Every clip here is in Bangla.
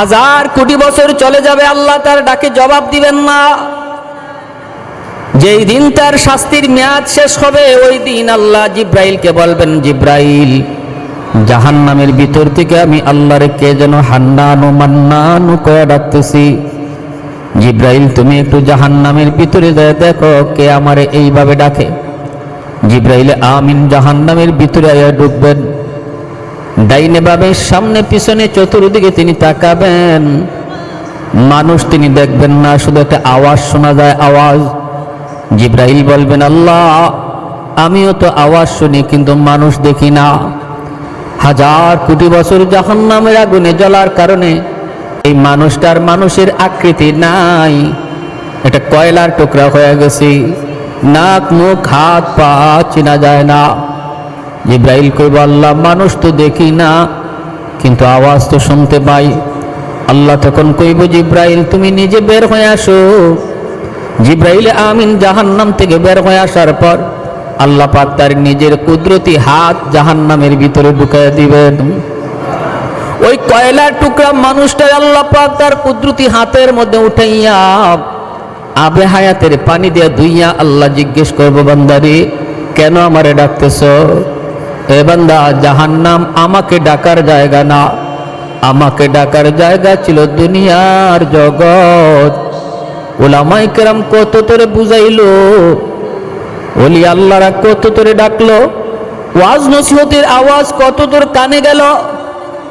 হাজার কোটি বছর চলে যাবে, আল্লাহ তার ডাকে জবাব দিবেন না। যেই দিন তার শাস্তির মেয়াদ শেষ হবে, ওই দিন আল্লাহ জিব্রাইলকে বলবেন, জিব্রাইল, জাহান্নামের ভিতর থেকে আমি আল্লাহর কে যেন হান্নানু মান্নানু করে ডাকতেছি। জিব্রাইল, তুমি একটু জাহান্নামের ভিতরে যায় দেখো কে আমারে এইভাবে ডাকে। জিব্রাইল আমিন জাহান্নামের ভিতরে আয়া ঢুকবেন। ডাইনে বামে সামনে পিছনে চতুর্দিকে তিনি তাকাবেন, মানুষ তিনি দেখবেন না, শুধু একটা আওয়াজ শোনা যায়, আওয়াজ। জিব্রাইল বলবেন, আল্লাহ আমিও তো আওয়াজ শুনি কিন্তু মানুষ দেখি না। হাজার কোটি বছর জাহান্নামের আগুনে জ্বলার কারণে এই মানুষটার মানুষের আকৃতি নাই, এটা কয়লার টুকরা হয়ে গেছে, নাক মুখ হাত পা চেনা যায় না। জিব্রাইল কইব, আল্লাহ মানুষ তো দেখি না কিন্তু আওয়াজ তো শুনতে পাই। আল্লাহ তখন কইব, জিব্রাইল তুমি নিজে বের হয়ে আসো। জিব্রাইল আমিন জাহান্নাম থেকে বের হয়ে আসার পর আল্লাহ পাক তার নিজের কুদরতি হাত জাহান্নামের ভিতরে ঢুকিয়ে দিবেন। ওই কয়লার টুকরা মানুষটা আল্লাহ পাক তার কুদরতি হাতের মধ্যে উঠাইয়া আবে হায়াতের পানি দিয়ে ধুইয়া আল্লাহ জিজ্ঞেস করব, বান্দারে কেন আমারে ডাকতেছ? এ বান্দা, জাহান্নাম আমাকে ডাকার জায়গা না, আমাকে ডাকার জায়গা ছিল দুনিয়ার জগৎ। উলামায়ে কেরাম কত তোরে বুঝাইলো, ওলি আল্লাহরা কত তোরে ডাকলো, ওয়াজ নসিহতের আওয়াজ কত তোর কানে গেল,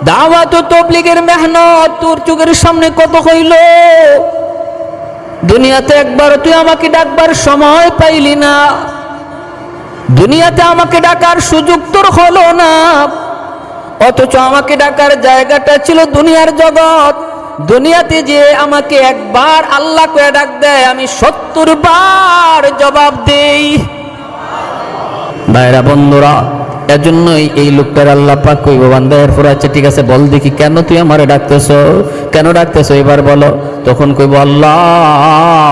দাওয়াত ও তাবলীগের মেহনত তোর চোখের সামনে কত হইল। দুনিয়াতে একবার তুই আমাকে ডাকবার সময় পাইলি না, দুনিয়াতে আমাকে ডাকার সুযোগ তোর হলো না, অথচ আমাকে ডাকার জায়গাটা ছিল দুনিয়ার জগৎ। দুনিয়াতে যে আমাকে একবার আল্লাহ করে ডাক দেয়, আমি 70 বার জবাব দেই। ভাইরা বন্ধুরা, এজন্যই এই লোকটার আল্লাহ পাক কইব, বান্দা এরপর আচ্ছা ঠিক আছে বল দেখি কেন তুই আমারে ডাকতেছ, কেন ডাকতেছ এবার বলো। তখন কইব, আল্লাহ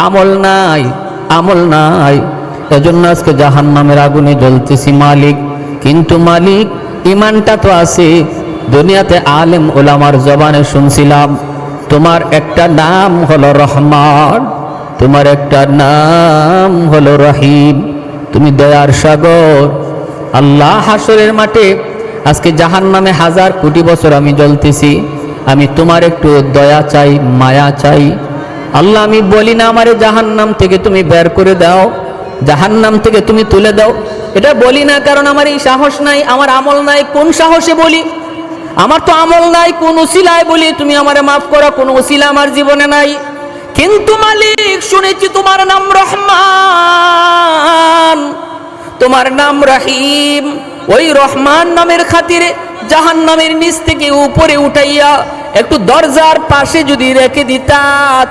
আমল নাই, আমল নাই, এজন্য আজকে জাহান্নামের আগুনে জ্বলতেছি মালিক। কিন্তু মালিক ইমানটা তো আছে। দুনিয়াতে আলেম ওলামার জবানে শুনছিলাম তোমার একটা নাম হলো রহমান, তোমার একটা নাম হলো রহিম, তুমি দয়ার সাগর। আল্লাহ হাসরের মাঠে আজকে জাহান্নামে হাজার কোটি বছর আমি জ্বলতেছি, আমি তোমার একটু দয়া চাই, মায়া চাই। আল্লাহ আমি বলি না আমারে জাহান্নাম থেকে তুমি বের করে দাও, জাহান্নাম থেকে তুমি তুলে দাও, এটা বলি না, কারণ আমার এই সাহস নাই, আমার আমল নাই। কোন সাহসে বলি? আমার তো আমল নাই, কোন উসিলায় বলি তুমি আমারে মাফ করো, কোন উসিলা আমার জীবনে নাই। কিন্তু মালিক শুনেছি তোমার নাম রহমান, তোমার নাম রহিম, ওই রহমান নামের খাতিরে জাহান্নামের নিচ থেকে উপরে উঠাইয়া একটু দরজার পাশে যদি রেখে দিতা,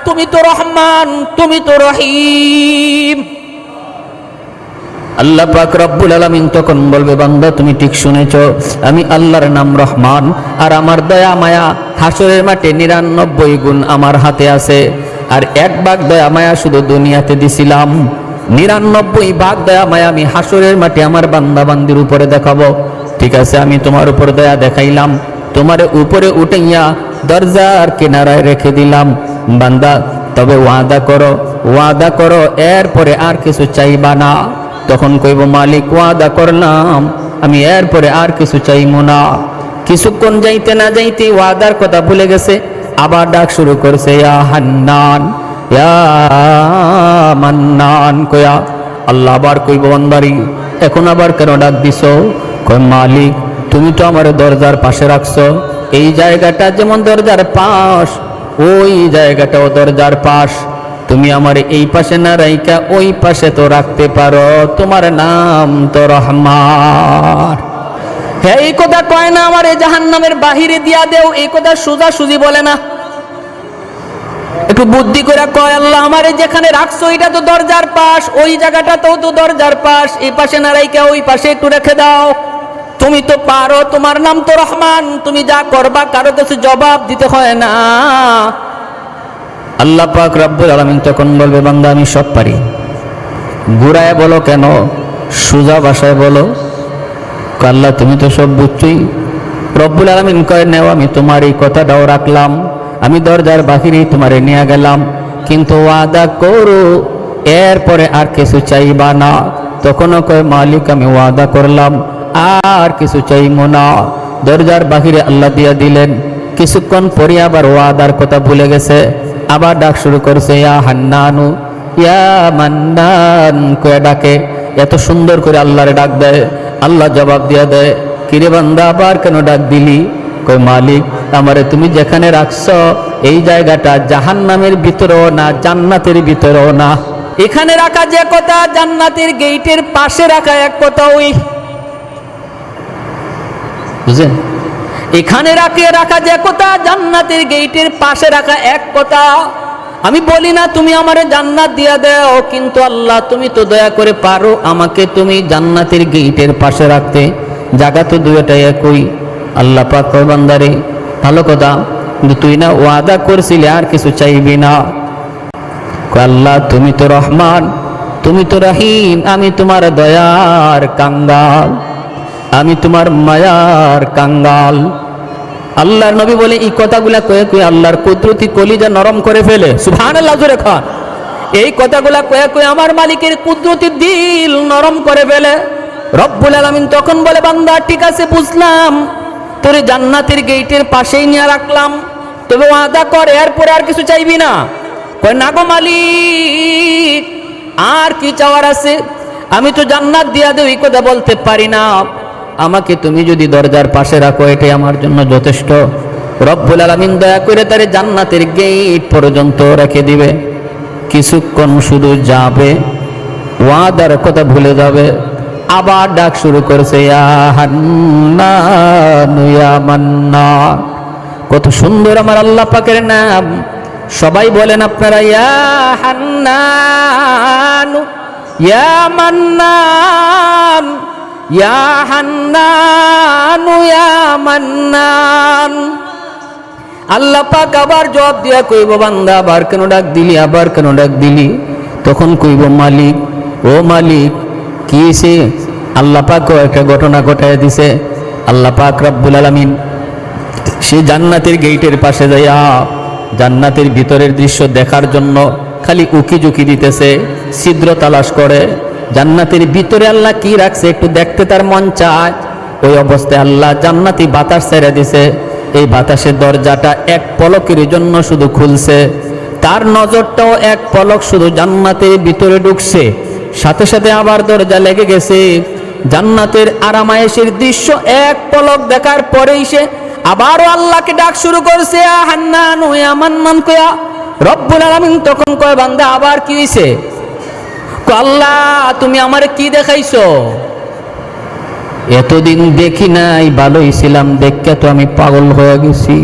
তুমি তো রহমান, তুমি তো রহিম। আল্লাহ পাক রব্বুল আলামিন তখন বলবে, বান্দা তুমি ঠিক শুনেছো, আমি আল্লাহর নাম রহমান, আর আমার দয়া মায়া হাসরের মাঠে 99 গুণ আমার হাতে আছে। আর 1 ভাগ দয়া মায়া শুধু দুনিয়াতে দিছিলাম, 99 ভাগ দয়া মায়া আমি হাসরের মাঠে আমার বান্দা বান্দির উপরে দেখাবো। ঠিক আছে, আমি তোমার উপর দয়া দেখাইলাম, তোমার উপরে উঠাইয়া দরজার কিনারায় রেখে দিলাম। বান্দা তবে ওয়াদা করো, ওয়াদা করো এরপরে আর কিছু চাইবা না। তখন কইব, মালিক ওয়াদা করলাম আমি এরপরে আর কিছু চাইবো না। কিছুক্ষণ যাইতে না যাইতে ওয়াদার কথা ভুলে গেছে, আবার ডাক শুরু করছে, ইয়া হান্নান ইয়া মান্নান কয়া। আল্লাহ আবার কইব, বান্দারি এখন আবার কেন ডাক দিছো? কয়, মালিক তুমি তো আমার দরজার পাশে রাখছো, এই জায়গাটা যেমন দরজার পাশ, ওই জায়গাটাও দরজার পাশ, তুমি আমার এই পাশে না রাইকা ওই পাশে তো রাখতে পারো, তোমার নাম তো রহমান। হ্যাঁ, এই কথা কয় না আমার এই জাহান্নামের বাহিরে দিয়া দেও, এই কথা সোজা সুজি বলে না, একটু বুদ্ধি করে কয়, আল্লাহ আমারে যেখানে রাখছো এটা তো দরজার পাশ, ওই জায়গাটাতেও তো দরজার পাশ, এই পাশে না রাইকা ওই পাশে একটু রেখে দাও, তুমি তো পারো, তোমার নাম তো রহমান, তুমি যা করবা কারো কাছে জবাব দিতে হয় না। আল্লাহ পাক রব্বুল আলামিন তখন বলবে, বান্দা আমি সব পারি, ঘুরায় বলো কেন, সোজা ভাষায় বলো। আল্লাহ তুমি তো সব বুঝছই, রব্বুল আলামিন কয় নেও, আমি তোমার এই কথাটাও রাখলাম, আমি দরজার বাহিরেই তোমারে নিয়ে গেলাম, কিন্তু ওয়াদা করো এরপরে আর কিছু চাইবা না। তখনও কয় মালিক আমি ওয়াদা করলাম আর কিছু চাইবো না। দরজার বাহিরে আল্লাহ দিয়া দিলেন। কিছুক্ষণ পরে আবার ওয়াদার কথা ভুলে গেছে, আবার ডাক শুরু করছে, ইয়া হান্নানু ইয়া মান্নান কয়ে ডাকে। এত সুন্দর করে আল্লাহরে ডাক দেয়, আল্লাহ জবাব দিয়া দেয়, কিরে বান্দা আবার কেন ডাক দিলি? কই মালিক আমারে তুমি যেখানে রাখছো এই জায়গাটা জাহান্নামের ভিতরেও না জান্নাতের ভিতরেও না। এখানে রাখা যে কথা জান্নাতের গেটের পাশে রাখা এক কথা, ওই বুঝেন, এখানে রাখা যে কথা জান্নাতের গেটের পাশে রাখা এক কথা। আমি বলি না তুমি আমারে জান্নাত দিয়া দাও, কিন্তু আল্লাহ তুমি তো দয়া করে পারো আমাকে তুমি জান্নাতের গেটের পাশে রাখতে। জায়গা তো দুইটাই একই। আল্লাহ পাক কয় বান্দারে ভালো কথা, কিন্তু তুই না ওয়াদা করছিলি আর কিছু চাইবি না। আল্লাহ তুমি তো রহমান, তুমি তো রহিম, আমি তোমার দয়ার কাঙ্গাল, আমি তোমার মায়ার কাঙ্গাল। আল্লাহর নবী বলে এই কথাগুলা কয়ে কয়ে আল্লাহর কুদরতি কলিজা নরম করে ফেলে। সুবহানাল্লাহ জোরে খান। এই কথাগুলা কয়ে কয়ে আমার মালিকের কুদরতি দিল নরম করে ফেলে। রব্বুল আলামিন তখন বলে বান্দা ঠিক আছে বুঝলাম, তোরে জান্নাতের গেটের পাশেই নিয়ে রাখলাম, তবে ওয়াদা কর এরপরে আর কিছু চাইবি না। কয় না গো মালিক, আর কি চাওয়ার আছে? আমি তো জান্নাত দিয়া দেব এই কথা বলতে পারি না, আমাকে তুমি যদি দরজার পাশে রাখো এটাই আমার জন্য যথেষ্ট। রব্বুল আলামিন দয়া করে তারে জান্নাতের গেট পর্যন্ত রেখে দিবে। কিছুক্ষণ শুধু যাবে, ওয়াদার কথা ভুলে যাবে, আবার ডাক শুরু করছে, ইয়া হান্নান ইয়া মান্নান। কত সুন্দর আমার আল্লাহ পাকের নাম। সবাই বলেন আপনারা, ইয়া হান্নান ইয়া মান্নান ইয়া হান্নান ইয়া মান্নান। আল্লাহ পাক আবার জবাব দিয়া কইব, বান্দা আবার কেন ডাক দিলি, আবার কেন ডাক দিলি? তখন কইব, মালিক ও মালিক কি সে? আল্লাহ পাক একটা ঘটনা ঘটায় দিছে। আল্লাহ পাক রব্বুল আলামিন সে জান্নাতের গেটের পাশে যাইয়া জান্নাতের ভিতরের দৃশ্য দেখার জন্য খালি উকি ঝুঁকি দিতেছে, ছিদ্র তালাশ করে। জান্নাতের ভিতরে আল্লাহ কি রাখছে একটু দেখতে তার মন চায়। ওই অবস্থায় আল্লাহ জান্নাতি বাতাস ছেড়ে দিছে। এই বাতাসের দরজাটা এক পলকের জন্য শুধু খুলছে, তার নজরটাও এক পলক শুধু জান্নাতের ভিতরে ঢুকছে, সাথে সাথে আবার দরজা লেগে গেছে। জান্নাতের আরামায়েশের দৃশ্য এক পলক দেখার পরেই সে আবারও আল্লাহকে ডাক শুরু করছে, ইয়া হান্নান ইয়া মান্নান কয়া। রব্বুল আলামিন তখন কয়, বান্দা আবার কি হইছে? আল্লাহ তুমি আমারে কি দেখাইছো? এতদিন দেখি নাই, ভালোই ছিলাম, দেখে তো আমি পাগল হয়ে গেছি।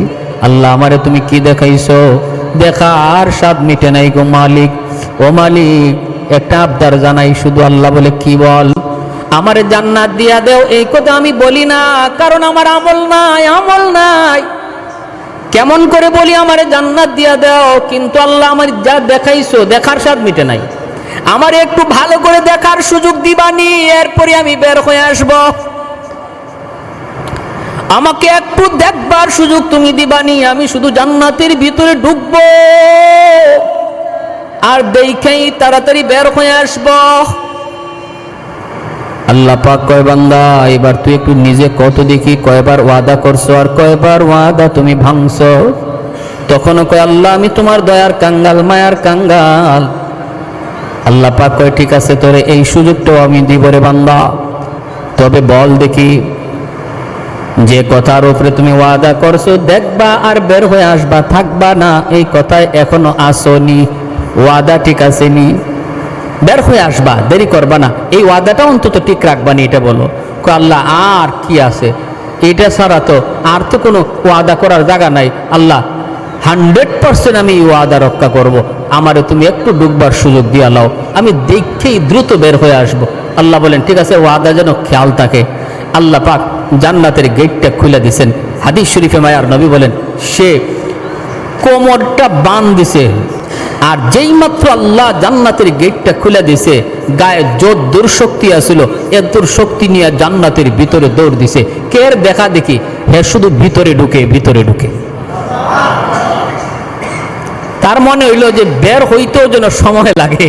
আল্লাহ আমারে তুমি কি দেখাইছো? দেখা আর স্বাদ মিটে নাই গো মালিক। ও মালিক একটা আবদার জানাই শুধু। আল্লাহ বলে কি বল? আমারে জান্নাত দিয়া দেও এই কথা আমি বলি না, কারণ আমার আমল নাই, আমল নাই। কেমন করে বলি আমারে জান্নাত দিয়া দাও, কিন্তু আল্লাহ আমার যা দেখাইছো দেখার স্বাদ মিটে নাই, আমার একটু ভালো করে দেখার সুযোগ দিবানি, এরপরে আমি বের হয়ে আসব। আমাকে একটু দেখবার সুযোগ তুমি দিবানি, আমি শুধু জান্নাতের ভিতরে ঢুকবো আর দেখেই তাড়াতাড়ি বের হয়ে আসব। আল্লাহ পাক কয়, বান্দা এবার তুই একটু নিজে কত দেখি কয়বার ওয়াদা করছো আর কয়বার ওয়াদা তুমি ভাঙছো। তখনও কয়, আল্লাহ আমি তোমার দয়ার কাঙ্গাল, মায়ার কাঙ্গাল। আল্লাহ পাক কয়, ঠিক আছে তোরে এই সুযোগটাও আমি দিব রে বান্দা, তবে বল দেখি যে কথার উপরে তুমি ওয়াদা করছো দেখবা আর বের হয়ে আসবা, থাকবা না, এই কথায় এখনো আসোনি, ওয়াদা ঠিক আছে নি? বের হয়ে আসবা, দেরি করবা না, এই ওয়াদাটা অন্তত ঠিক রাখবা নি, এটা বলো। আল্লাহ আর কি আছে, এটা ছাড়া তো আর তো কোনো ওয়াদা করার জায়গা নাই। আল্লাহ 100% আমি এই ওয়াদা রক্ষা করব, আমারে তুমি একটু ডুববার সুযোগ দিয়া লাও, আমি দেখেই দ্রুত বের হয়ে আসব। আল্লাহ বলেন ঠিক আছে, ওয়াদা যেন খেয়াল থাকে। আল্লাহ পাক জান্নাতের গেটটা খুলে দিছেন। হাদিস শরীফে মায়ার নবী বলেন, সে কোমরটা বাঁধ দিছে, আর যেই মাত্র আল্লাহ জান্নাতের গেটটা খুলে দিছে, গায়ে যত দুর্শক্তি আছিল এত শক্তি নিয়ে জান্নাতের ভিতরে দৌড় দিছে। কের দেখা দেখি হে শুধু ভিতরে ঢুকে ভিতরে ঢুকে। তার মনে হইল যে বের হইতেও যেন সময় লাগে,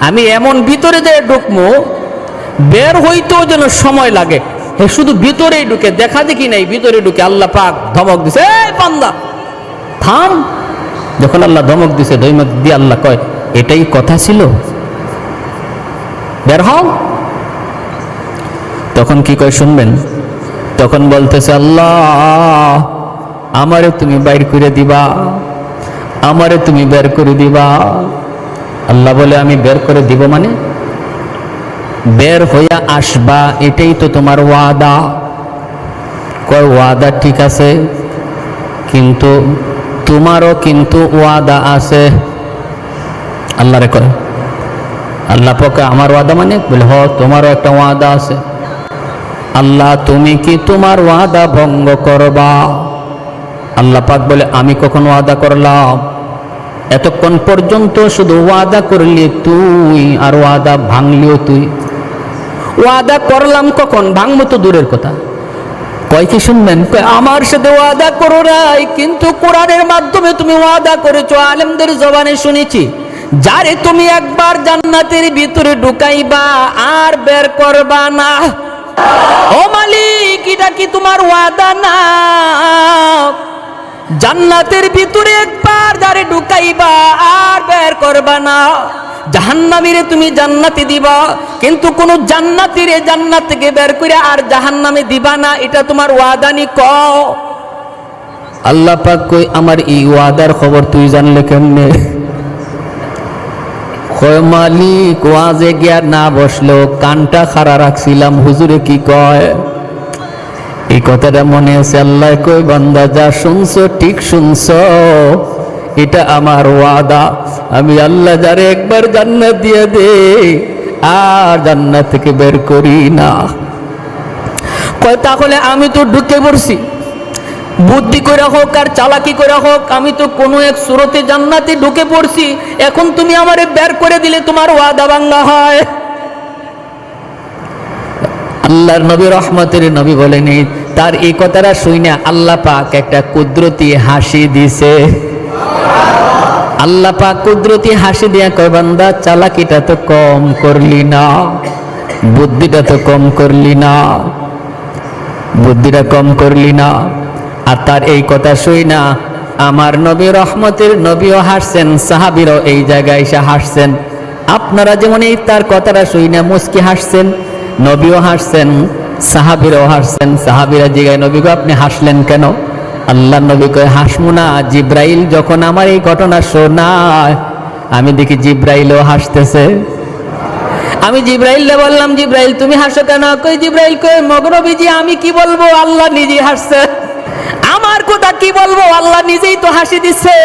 আমি এমন ভিতরে যে ঢুকবো বের হইতেও যেন সময় লাগে, হে শুধু ভিতরেই ঢুকে, দেখা দেখি নাই ভিতরে ঢুকে। আল্লাহ পাক ধমক দিছে, এই বান্দা থাম। যখন আল্লাহ ধমক দিছে, ধমক দিয়ে আল্লাহ কয়, এটাই কথা ছিল, বের হও। তখন কি কয় শুনবেন? তখন বলতেছে, আল্লাহ আমারে তুমি বাইর করে দিবা, আমারে তুমি বের করে দিবা। আল্লাহ বলে, আমি বের করে দিব মানে? বের হইয়া আসবা, এটাই তো তোমার ওয়াদা। কয় ওয়াদা ঠিক আছে, কিন্তু তোমারও কিন্তু ওয়াদা আছে। আল্লাহ রে কয়, আল্লাহ পাক আমার ওয়াদা মানে? বলে হ, তোমারও একটা ওয়াদা আছে। আল্লাহ তুমি কি তোমার ওয়াদা ভঙ্গ করবা? আল্লাহ পাক বলে, আমি কখন ওয়াদা করলাম? এতক্ষণ পর্যন্ত শুধু ওয়াদা করলি তুই, আর ওয়াদা ভাঙলিও তুই। ওয়াদা করলাম কখন? ভাঙবো তো দূরের কথা। কয় কি শুনবেন? আমার সাথে ওয়াদা করো নাই, কিন্তু কোরআনের মাধ্যমে তুমি ওয়াদা করেছো, আলেমদের জবানে শুনেছি, যারে তুমি একবার জান্নাতের ভিতরে ঢুকাইবা আর বের করবা না। ও মালিক, এটা কি তোমার ওয়াদা না? জান্নাতের ভিতরে একবার যারে ঢুকাইবা আর বের করবা না। জাহান্নামীরে তুমি জান্নাতে দিবা, কিন্তু কোন জান্নাতীরে জান্নাত থেকে বের করে আর জাহান্নামে দিবা না, এটা তোমার ওয়াদা নি? কও। আল্লাহ পাক কই, আমার এই ওয়াদার খবর তুই জানলে কেমনে? কয় মালিক, ওয়াজে গিয়া না বসলো, কানটা খাড়া রাখছিলাম, হুজুরে কি কয় এই কথাটা মনে আছে। আল্লাহ কই, বান্দা যা শুনছো ঠিক শুনছো, এটা আমার ওয়াদা। আমি আল্লাহ যারে একবার জান্নাত দিয়ে দে আর জান্নাত থেকে বের করি না। কয় তাহলে আমি তো ঢুকে পড়ছি, বুদ্ধি করে হোক আর চালাকি করে হোক, আমি তো কোনো এক সুরতে জান্নাতে ঢুকে পড়ছি, এখন তুমি আমারে বের করে দিলে তোমার ওয়াদা ভাঙা হয়? আল্লাহর নবী, রহমতের নবী বলেন, তার এই কথাটা শুনে আল্লাহ পাক একটা কুদরতি হাসি দিছে। আল্লাহ পাক কুদরতি হাসি দিয়া কয়, বান্দা চালাকিটা তো কম করলি না, বুদ্ধিটা তো কম করলি না, বুদ্ধিটা কম করলি না। আর তার এই কথা শুই না আমার নবী, রহমতের নবীও হাসছেন, সাহাবীরাও এই জায়গায় এসে হাসছেন। আপনারা যেমন এই তার কথাটা শুই না মুস্কি হাসছেন, নবীও হাসছেন, সাহাবীরাও হাসছেন। সাহাবীরা জিজ্ঞাসা, নবী গো আপনি হাসলেন কেন? আল্লাহ নবী কয়, হাসমু না? জিব্রাইল যখন আমার এই ঘটনা শোনায়, আমি দেখি জিব্রাইলও হাসতেছে। আমি জিব্রাইলকে বললাম, জিব্রাইল তুমি হাসো কেন? কই জিব্রাইল কই, মগনবীজি আমি কি বলবো, আল্লাহ নিজেই হাসছে। আমার কথা কি বলবো, আল্লাহ নিজেই তো হাসি দিচ্ছে।